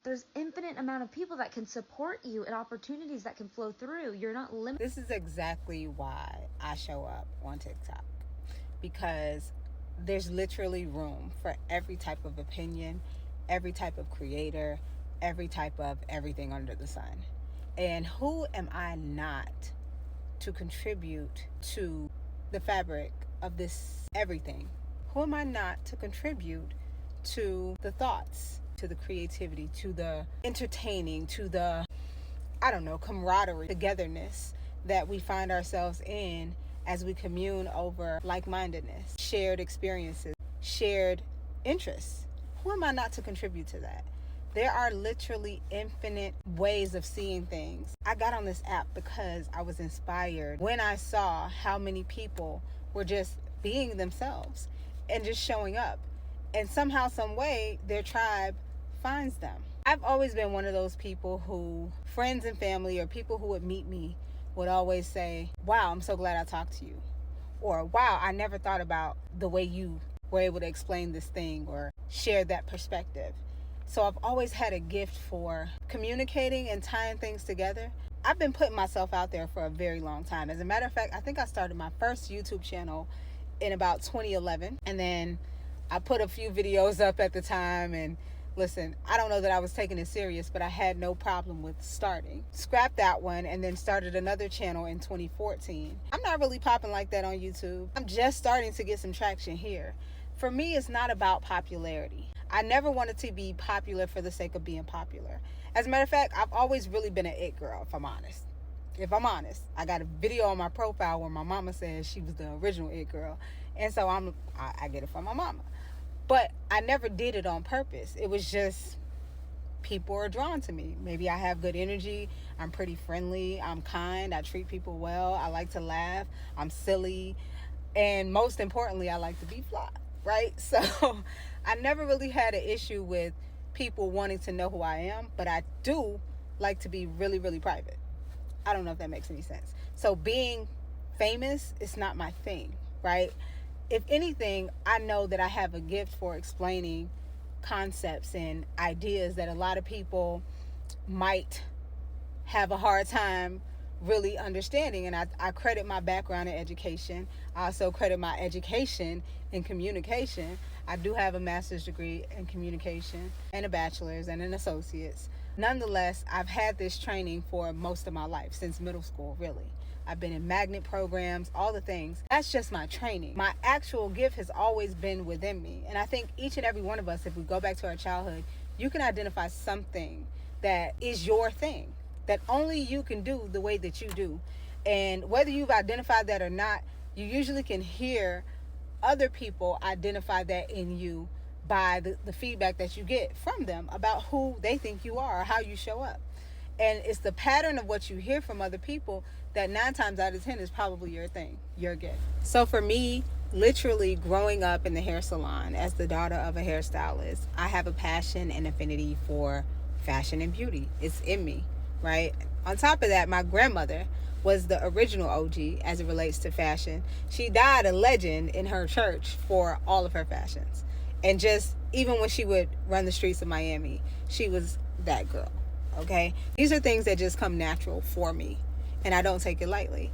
There's infinite amount of people that can support you and opportunities that can flow through. You're not limited. This is exactly why I show up on TikTok, because there's literally room for every type of opinion, every type of creator, every type of everything under the sun. And who am I not to contribute to the fabric of this everything? Who am I not to contribute to the thoughts, to the creativity, to the entertaining, to the, I don't know, camaraderie, togetherness that we find ourselves in as we commune over like-mindedness, shared experiences, shared interests? Who am I not to contribute to that? There are literally infinite ways of seeing things. I got on this app because I was inspired when I saw how many people were just being themselves and just showing up. And somehow, some way, their tribe finds them. I've always been one of those people who friends and family or people who would meet me would always say, wow, I'm so glad I talked to you. Or, wow, I never thought about the way you were able to explain this thing or share that perspective. So I've always had a gift for communicating and tying things together. I've been putting myself out there for a very long time. As a matter of fact, I think I started my first YouTube channel in about 2011. And then I put a few videos up at the time. And listen, I don't know that I was taking it serious, but I had no problem with starting. Scrapped that one and then started another channel in 2014. I'm not really popping like that on YouTube. I'm just starting to get some traction here. For me, it's not about popularity. I never wanted to be popular for the sake of being popular. As a matter of fact, I've always really been an it girl, if I'm honest. I got a video on my profile where my mama says she was the original it girl. And so I get it from my mama. But I never did it on purpose. It was just people are drawn to me. Maybe I have good energy. I'm pretty friendly. I'm kind. I treat people well. I like to laugh. I'm silly. And most importantly, I like to be fly. Right? So I never really had an issue with people wanting to know who I am, but I do like to be really, really private. I don't know if that makes any sense. So being famous is not my thing, right? If anything, I know that I have a gift for explaining concepts and ideas that a lot of people might have a hard time really understanding. And I credit my background in education. I also credit my education in communication. I do have a master's degree in communication and a bachelor's and an associate's. Nonetheless, I've had this training for most of my life, since middle school, really. I've been in magnet programs, all the things. That's just my training. My actual gift has always been within me. And I think each and every one of us, if we go back to our childhood, you can identify something that is your thing, that only you can do the way that you do. And whether you've identified that or not, you usually can hear other people identify that in you by the feedback that you get from them about who they think you are or how you show up. And it's the pattern of what you hear from other people that 9 times out of 10 is probably your thing, your gift. So for me, literally growing up in the hair salon as the daughter of a hairstylist, I have a passion and affinity for fashion and beauty. It's in me, right? On top of that, my grandmother was the original OG as it relates to fashion. She died a legend in her church for all of her fashions. And just even when she would run the streets of Miami, she was that girl. Okay, these are things that just come natural for me, and I don't take it lightly.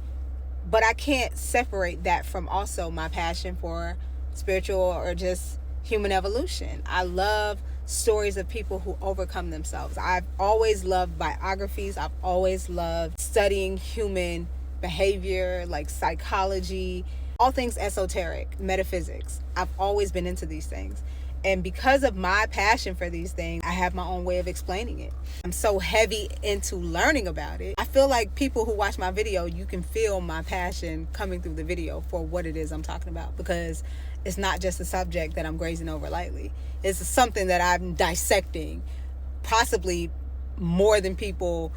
But I can't separate that from also my passion for spiritual or just human evolution. I love stories of people who overcome themselves. I've always loved biographies. I've always loved studying human behavior, like psychology, all things esoteric, metaphysics. I've always been into these things. And because of my passion for these things, I have my own way of explaining it. I'm so heavy into learning about it. I feel like people who watch my video, you can feel my passion coming through the video for what it is I'm talking about, because it's not just a subject that I'm grazing over lightly. It's something that I'm dissecting, possibly more than people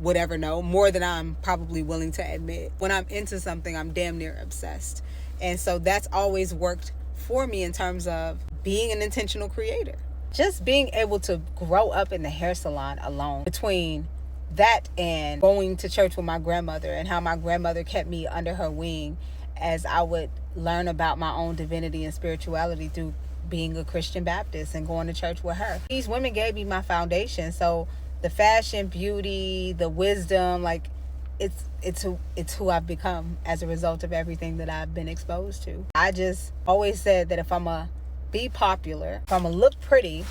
would ever know, more than I'm probably willing to admit. When I'm into something, I'm damn near obsessed. And so that's always worked for me in terms of being an intentional creator. Just being able to grow up in the hair salon alone, between that and going to church with my grandmother and how my grandmother kept me under her wing as I would learn about my own divinity and spirituality through being a Christian Baptist and going to church with her. These women gave me my foundation. So the fashion, beauty, the wisdom, like it's who I've become as a result of everything that I've been exposed to. I just always said that if I'm a be popular, if I'm gonna look pretty,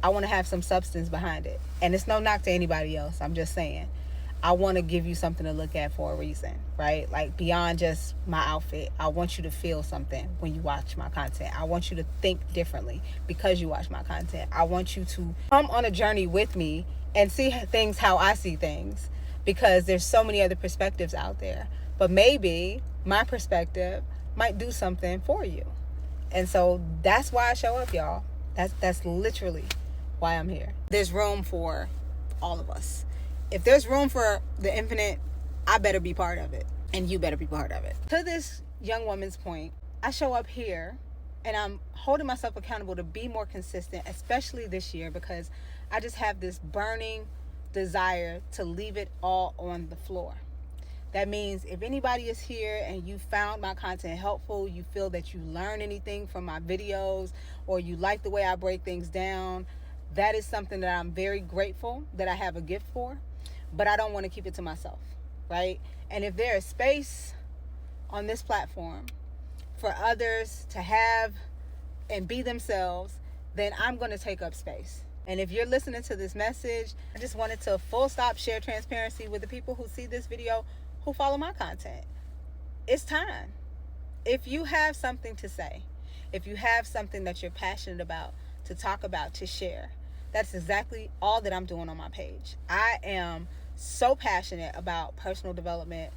I want to have some substance behind it. And it's no knock to anybody else. I'm just saying, I want to give you something to look at for a reason, right? Like beyond just my outfit, I want you to feel something when you watch my content. I want you to think differently because you watch my content. I want you to come on a journey with me and see things how I see things, because there's so many other perspectives out there. But maybe my perspective might do something for you. And so that's why I show up, y'all. That's literally why I'm here. There's room for all of us. If there's room for the infinite, I better be part of it, and you better be part of it. To this young woman's point, I show up here and I'm holding myself accountable to be more consistent, especially this year, because I just have this burning desire to leave it all on the floor. That means if anybody is here and you found my content helpful, you feel that you learn anything from my videos, or you like the way I break things down, that is something that I'm very grateful that I have a gift for, but I don't want to keep it to myself, right? And if there is space on this platform for others to have and be themselves, then I'm going to take up space. And if you're listening to this message, I just wanted to full stop share transparency with the people who see this video, who follow my content. It's time. If you have something to say, if you have something that you're passionate about, to talk about, to share, that's exactly all that I'm doing on my page. I am so passionate about personal development,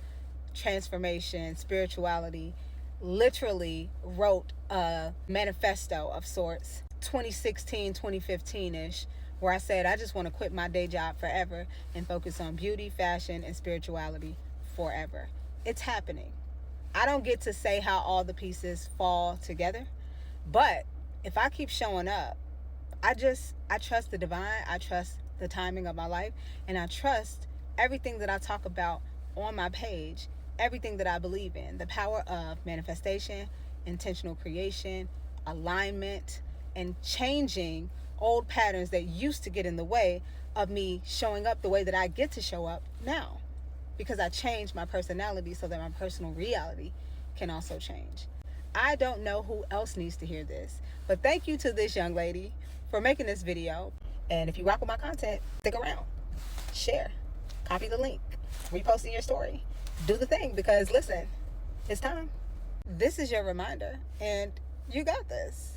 transformation, spirituality. Literally wrote a manifesto of sorts, 2016, 2015-ish, where I said I just want to quit my day job forever and focus on beauty, fashion, and spirituality forever. It's happening. I don't get to say how all the pieces fall together, but if I keep showing up, I trust the divine, I trust the timing of my life, and I trust everything that I talk about on my page, everything that I believe in, the power of manifestation, intentional creation, alignment, and changing old patterns that used to get in the way of me showing up the way that I get to show up now, because I changed my personality so that my personal reality can also change. I don't know who else needs to hear this, but thank you to this young lady for making this video. And if you rock with my content, stick around, share, copy the link, repost in your story, do the thing, because listen, it's time. This is your reminder, and you got this.